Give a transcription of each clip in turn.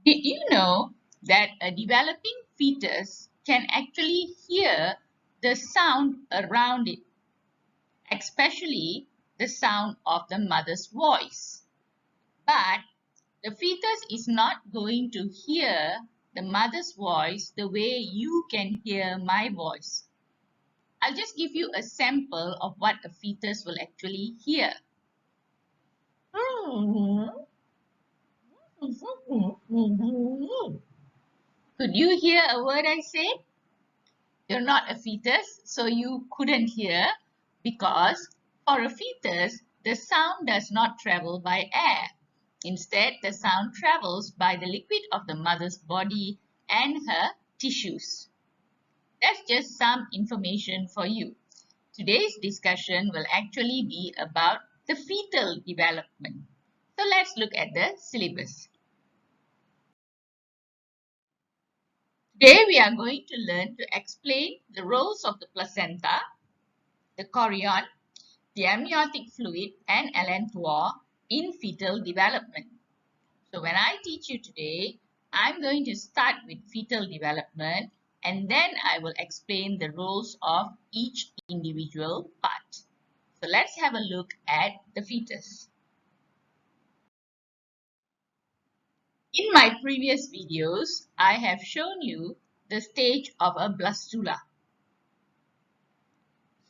Did you know that a developing fetus can actually hear the sound around it, especially the sound of the mother's voice? But the fetus is not going to hear the mother's voice the way you can hear my voice. I'll just give you a sample of what a fetus will actually hear. Could you hear a word I said? You're not a fetus, so you couldn't hear, because for a fetus, the sound does not travel by air. Instead, the sound travels by the liquid of the mother's body and her tissues. That's just some information for you. Today's discussion will actually be about the fetal development. So let's look at the syllabus. Today we are going to learn to explain the roles of the placenta, the chorion, the amniotic fluid and allantois in fetal development. So when I teach you today, I'm going to start with fetal development and then I will explain the roles of each individual part. So let's have a look at the fetus. In my previous videos, I have shown you the stage of a blastula.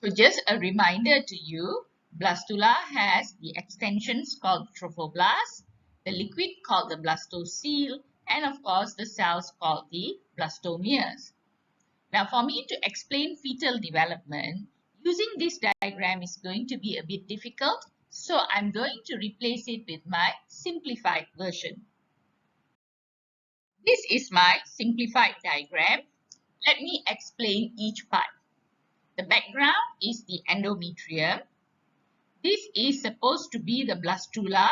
So just a reminder to you, blastula has the extensions called trophoblast, the liquid called the blastocele, and of course the cells called the blastomeres. Now for me to explain fetal development, using this diagram is going to be a bit difficult, so I'm going to replace it with my simplified version. This is my simplified diagram. Let me explain each part. The background is the endometrium. This is supposed to be the blastula,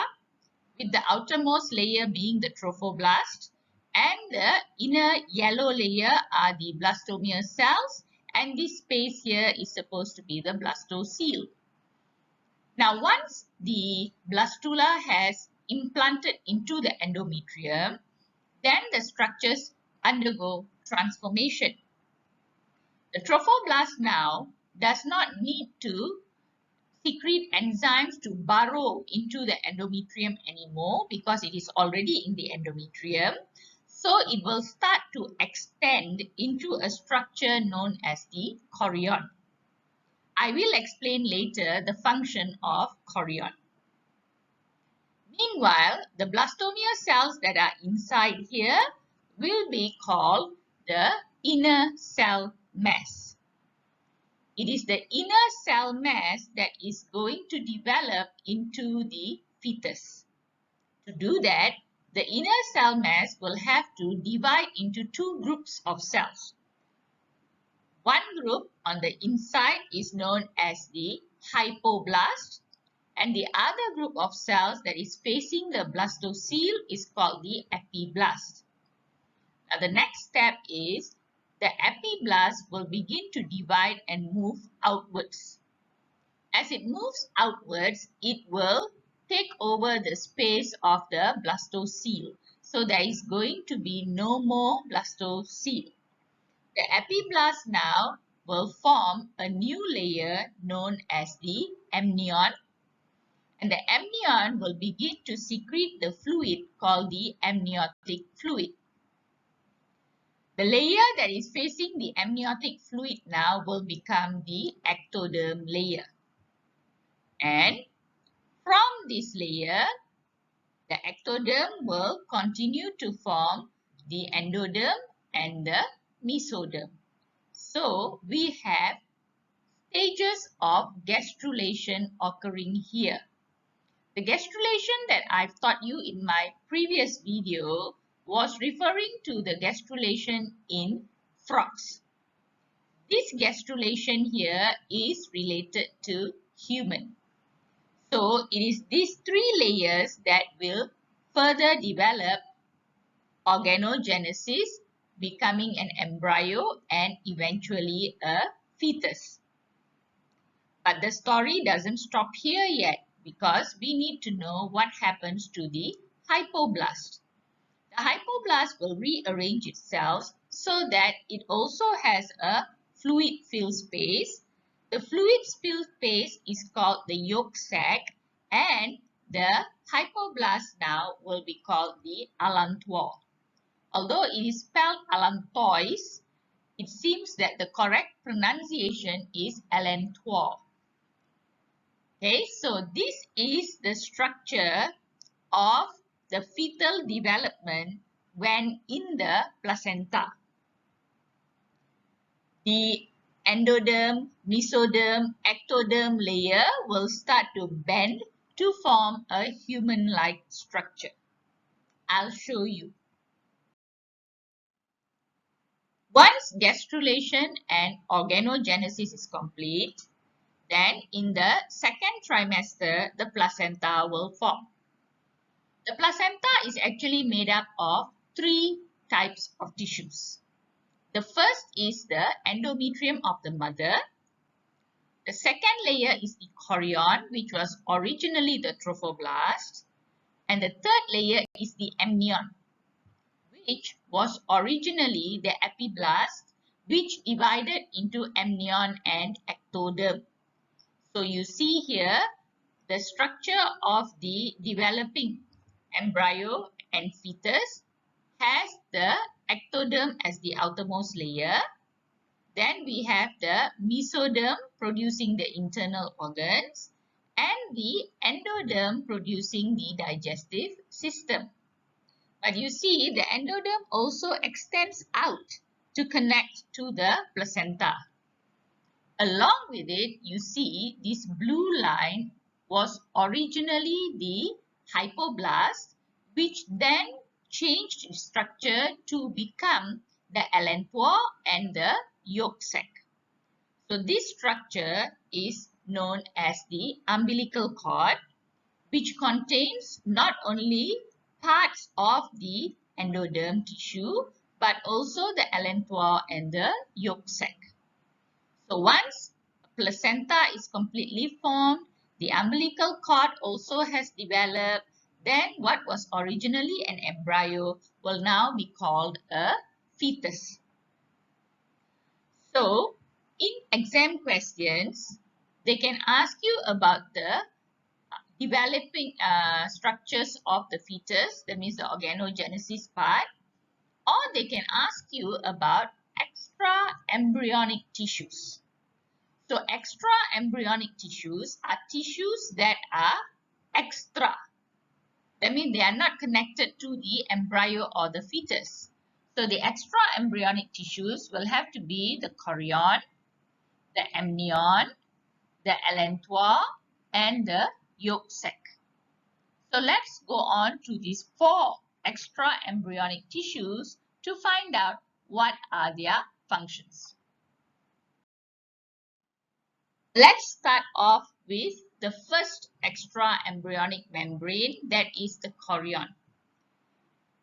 with the outermost layer being the trophoblast, and the inner yellow layer are the blastomere cells, and this space here is supposed to be the blastocele. Now, once the blastula has implanted into the endometrium, then the structures undergo transformation. The trophoblast now does not need to secrete enzymes to burrow into the endometrium anymore because it is already in the endometrium. So it will start to extend into a structure known as the chorion. I will explain later the function of chorion. Meanwhile, the blastomere cells that are inside here will be called the inner cell mass. It is the inner cell mass that is going to develop into the fetus. To do that, the inner cell mass will have to divide into two groups of cells. One group on the inside is known as the hypoblast, and the other group of cells that is facing the blastocele is called the epiblast. Now the next step is the epiblast will begin to divide and move outwards. As it moves outwards, it will take over the space of the blastocele. So there is going to be no more blastocele. The epiblast now will form a new layer known as the amnion. And the amnion will begin to secrete the fluid called the amniotic fluid. The layer that is facing the amniotic fluid now will become the ectoderm layer. And from this layer, the ectoderm will continue to form the endoderm and the mesoderm. So we have stages of gastrulation occurring here. The gastrulation that I've taught you in my previous video was referring to the gastrulation in frogs. This gastrulation here is related to human. So it is these three layers that will further develop organogenesis, becoming an embryo and eventually a fetus. But the story doesn't stop here yet because we need to know what happens to the hypoblast. The hypoblast will rearrange itself so that it also has a fluid-filled space. The fluid-filled space is called the yolk sac, and the hypoblast now will be called the allantois. Although it is spelled allantois, it seems that the correct pronunciation is allantois. Okay, so this is the structure of the fetal development when in the placenta. The endoderm, mesoderm, ectoderm layer will start to bend to form a human-like structure. I'll show you. Once gastrulation and organogenesis is complete, then in the second trimester, the placenta will form. The placenta is actually made up of three types of tissues. The first is the endometrium of the mother. The second layer is the chorion, which was originally the trophoblast. And the third layer is the amnion, which was originally the epiblast, which divided into amnion and ectoderm. So you see here the structure of the developing embryo and fetus has the ectoderm as the outermost layer. Then we have the mesoderm producing the internal organs and the endoderm producing the digestive system. But you see the endoderm also extends out to connect to the placenta. Along with it, you see this blue line was originally the hypoblast, which then changed its structure to become the allantois and the yolk sac. So this structure is known as the umbilical cord, which contains not only parts of the endoderm tissue, but also the allantois and the yolk sac. So once a placenta is completely formed, the umbilical cord also has developed, then what was originally an embryo will now be called a fetus. So in exam questions, they can ask you about the developing structures of the fetus, that means the organogenesis part, or they can ask you about extra-embryonic tissues. So extra-embryonic tissues are tissues that are extra. That means they are not connected to the embryo or the fetus. So the extra-embryonic tissues will have to be the chorion, the amnion, the allantois, and the yolk sac. So let's go on to these four extra-embryonic tissues to find out what are their functions. Let's start off with the first extra-embryonic membrane, that is the chorion.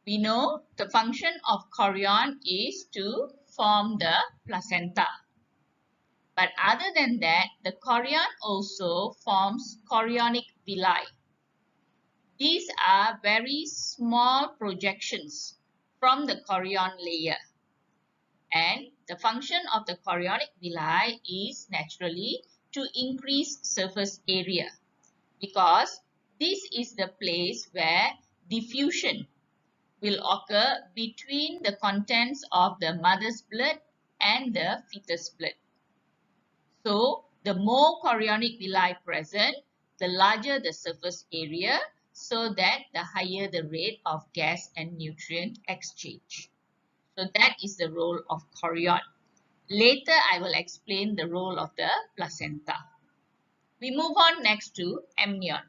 We know the function of chorion is to form the placenta. But other than that, the chorion also forms chorionic villi. These are very small projections from the chorion layer. And the function of the chorionic villi is naturally to increase surface area, because this is the place where diffusion will occur between the contents of the mother's blood and the fetus blood. So the more chorionic villi present, the larger the surface area, so that the higher the rate of gas and nutrient exchange. So that is the role of chorion. Later, I will explain the role of the placenta. We move on next to amnion.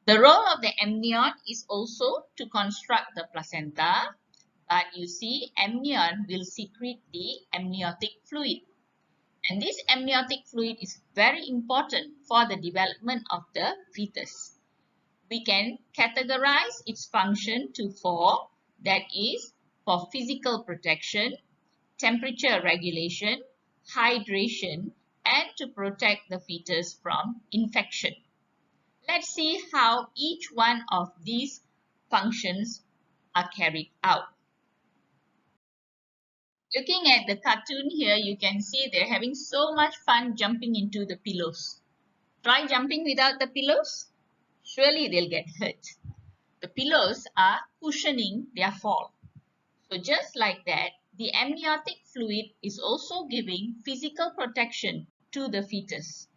The role of the amnion is also to construct the placenta, but you see amnion will secrete the amniotic fluid. And this amniotic fluid is very important for the development of the fetus. We can categorize its function to four, that is, for physical protection, temperature regulation, hydration, and to protect the fetus from infection. Let's see how each one of these functions are carried out. Looking at the cartoon here, you can see they're having so much fun jumping into the pillows. Try jumping without the pillows. Surely they'll get hurt. The pillows are cushioning their fall. So just like that, the amniotic fluid is also giving physical protection to the fetus.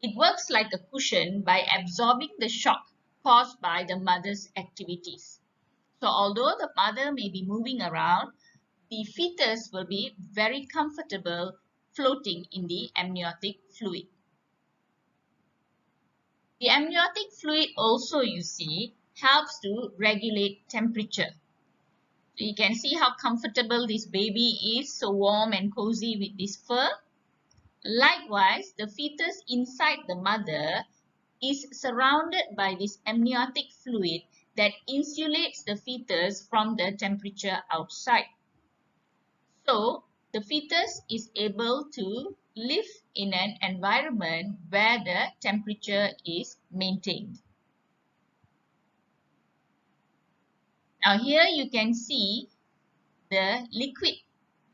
It works like a cushion by absorbing the shock caused by the mother's activities. So although the mother may be moving around, the fetus will be very comfortable floating in the amniotic fluid. The amniotic fluid also, you see, helps to regulate temperature. So you can see how comfortable this baby is, so warm and cozy with this fur. Likewise, the fetus inside the mother is surrounded by this amniotic fluid that insulates the fetus from the temperature outside. So, the fetus is able to live in an environment where the temperature is maintained. Now here you can see the liquid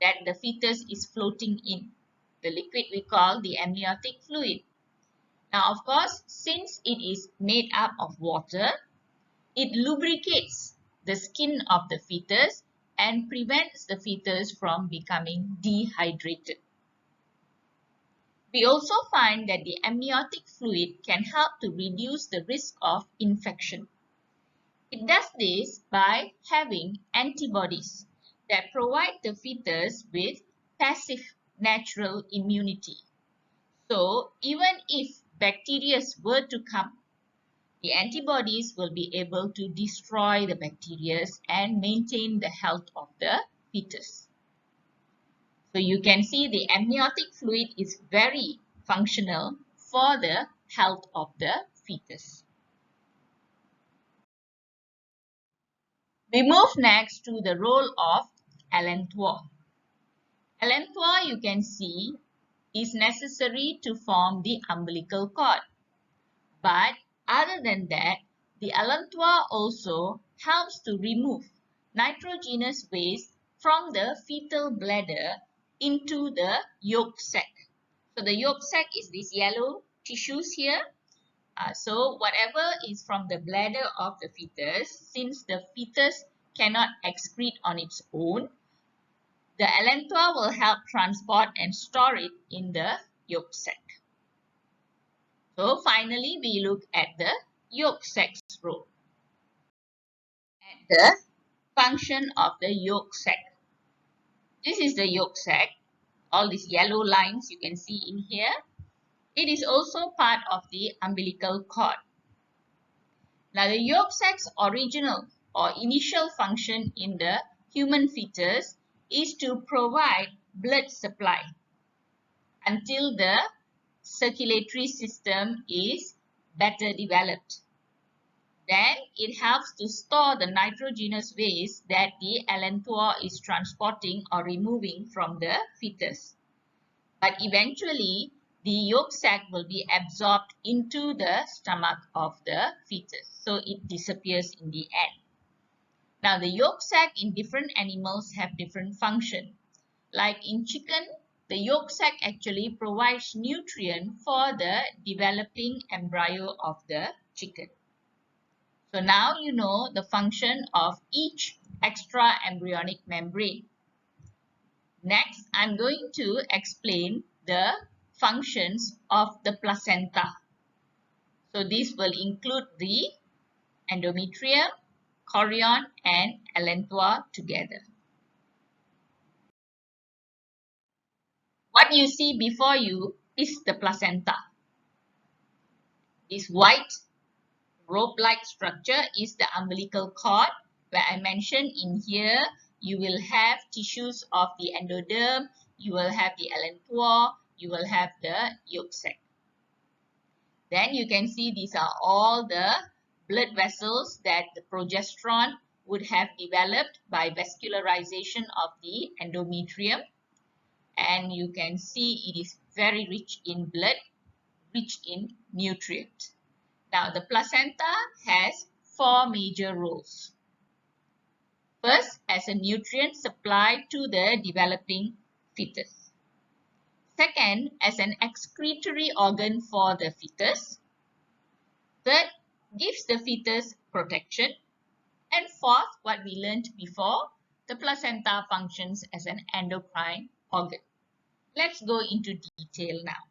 that the fetus is floating in. The liquid we call the amniotic fluid. Now of course, since it is made up of water, it lubricates the skin of the fetus and prevents the fetus from becoming dehydrated. We also find that the amniotic fluid can help to reduce the risk of infection. It does this by having antibodies that provide the fetus with passive natural immunity. So, even if bacteria were to come, the antibodies will be able to destroy the bacteria and maintain the health of the fetus. So you can see the amniotic fluid is very functional for the health of the fetus. We move next to the role of allantois. Allantois, you can see, is necessary to form the umbilical cord. But other than that, the allantois also helps to remove nitrogenous waste from the fetal bladder into the yolk sac. So the yolk sac is these yellow tissues here. So whatever is from the bladder of the fetus, since the fetus cannot excrete on its own, the allantois will help transport and store it in the yolk sac. So finally, we look at the yolk sac's role. At the function of the yolk sac. This is the yolk sac. All these yellow lines you can see in here. It is also part of the umbilical cord. Now the yolk sac's original or initial function in the human fetus is to provide blood supply until the circulatory system is better developed. Then it helps to store the nitrogenous waste that the allantois is transporting or removing from the fetus. But eventually, the yolk sac will be absorbed into the stomach of the fetus. So it disappears in the end. Now the yolk sac in different animals have different function. Like in chicken, the yolk sac actually provides nutrient for the developing embryo of the chicken. So now you know the function of each extra-embryonic membrane. Next, I'm going to explain the functions of the placenta. So this will include the endometrium, chorion and allantois together. What you see before you is the placenta. This white rope-like structure is the umbilical cord, where I mentioned in here you will have tissues of the endoderm, you will have the allantois, you will have the yolk sac. Then you can see these are all the blood vessels that the progesterone would have developed by vascularization of the endometrium. And you can see it is very rich in blood, rich in nutrients. Now the placenta has four major roles. First, as a nutrient supply to the developing fetus. Second, as an excretory organ for the fetus. Third, gives the fetus protection. And fourth, what we learned before, the placenta functions as an endocrine organ. Let's go into detail now.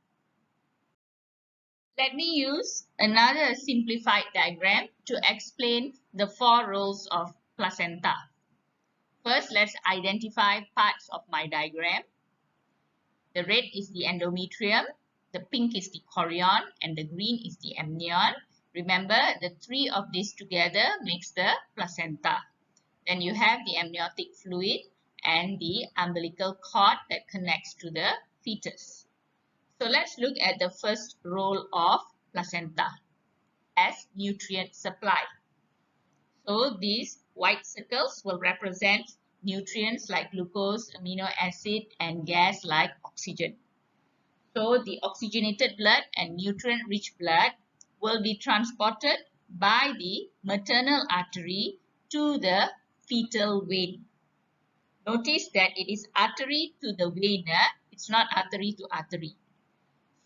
Let me use another simplified diagram to explain the four roles of placenta. First, let's identify parts of my diagram. The red is the endometrium, the pink is the chorion, and the green is the amnion. Remember, the three of these together makes the placenta. Then you have the amniotic fluid and the umbilical cord that connects to the fetus. So let's look at the first role of placenta as nutrient supply. So these white circles will represent nutrients like glucose, amino acid, and gas like oxygen. So the oxygenated blood and nutrient-rich blood will be transported by the maternal artery to the fetal vein. Notice that it is artery to the vein, it's not artery to artery.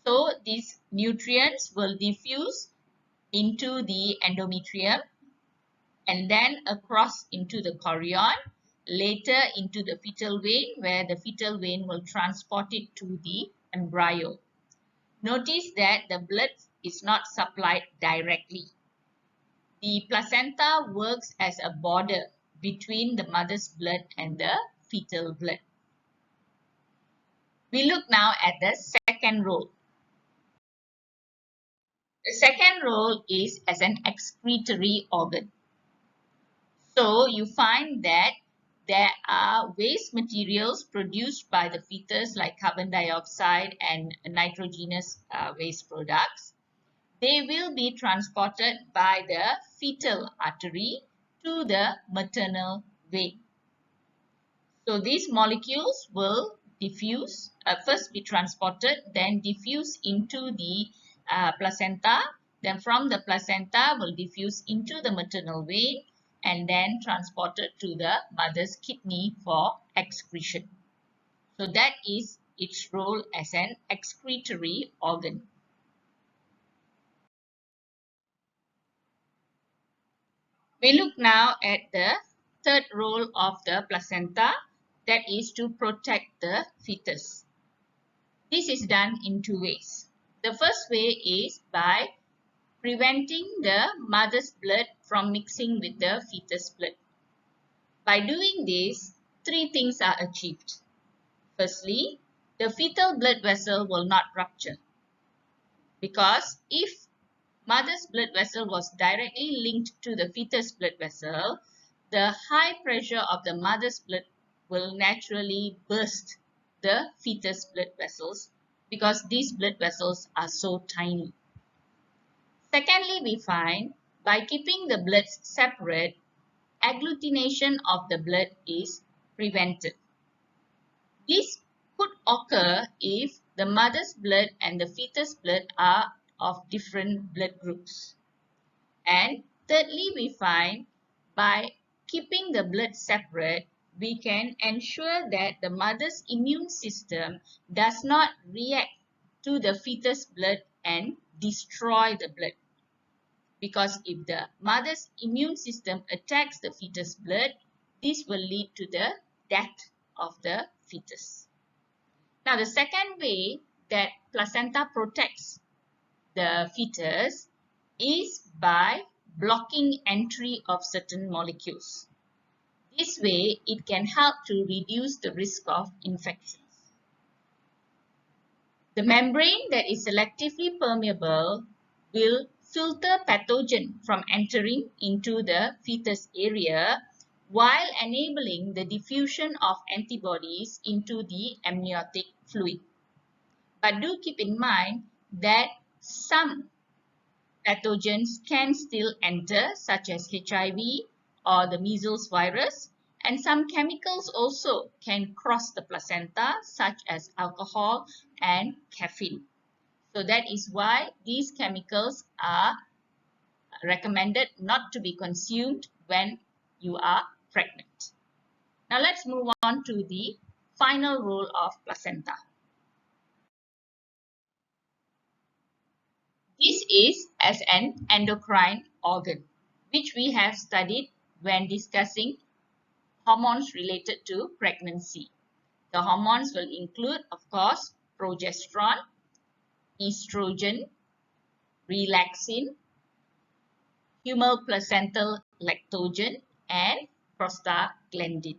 So these nutrients will diffuse into the endometrium and then across into the chorion, later into the fetal vein, where the fetal vein will transport it to the embryo. Notice that the blood is not supplied directly. The placenta works as a border between the mother's blood and the fetal blood. We look now at the second role. The second role is as an excretory organ. So you find that there are waste materials produced by the fetus like carbon dioxide and nitrogenous waste products. They will be transported by the fetal artery to the maternal vein. So these molecules will diffuse, first be transported, then diffuse into the placenta. Then from the placenta will diffuse into the maternal vein and then transported to the mother's kidney for excretion. So that is its role as an excretory organ. We look now at the third role of the placenta, that is to protect the fetus. This is done in two ways. The first way is by preventing the mother's blood from mixing with the fetus blood. By doing this, three things are achieved. Firstly, the fetal blood vessel will not rupture, because if mother's blood vessel was directly linked to the fetus blood vessel, the high pressure of the mother's blood will naturally burst the fetus blood vessels because these blood vessels are so tiny. Secondly, we find by keeping the bloods separate, agglutination of the blood is prevented. This could occur if the mother's blood and the fetus blood are of different blood groups. And thirdly, we find by keeping the blood separate, we can ensure that the mother's immune system does not react to the fetus blood and destroy the blood. Because if the mother's immune system attacks the fetus blood, this will lead to the death of the fetus. Now, the second way that placenta protects the fetus is by blocking entry of certain molecules. This way, it can help to reduce the risk of infections. The membrane that is selectively permeable will filter pathogen from entering into the fetus area while enabling the diffusion of antibodies into the amniotic fluid. But do keep in mind that some pathogens can still enter, such as HIV or the measles virus, and some chemicals also can cross the placenta, such as alcohol and caffeine. So that is why these chemicals are recommended not to be consumed when you are pregnant. Now let's move on to the final role of placenta. This is as an endocrine organ, which we have studied when discussing hormones related to pregnancy. The hormones will include, of course, progesterone, estrogen, relaxin, humoral placental lactogen, and prostaglandin.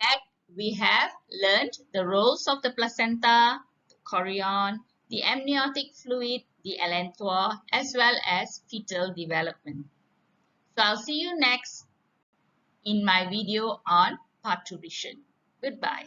That we have learned the roles of the placenta, the chorion, the amniotic fluid, the allantois, as well as fetal development. So I'll see you next in my video on parturition. Goodbye.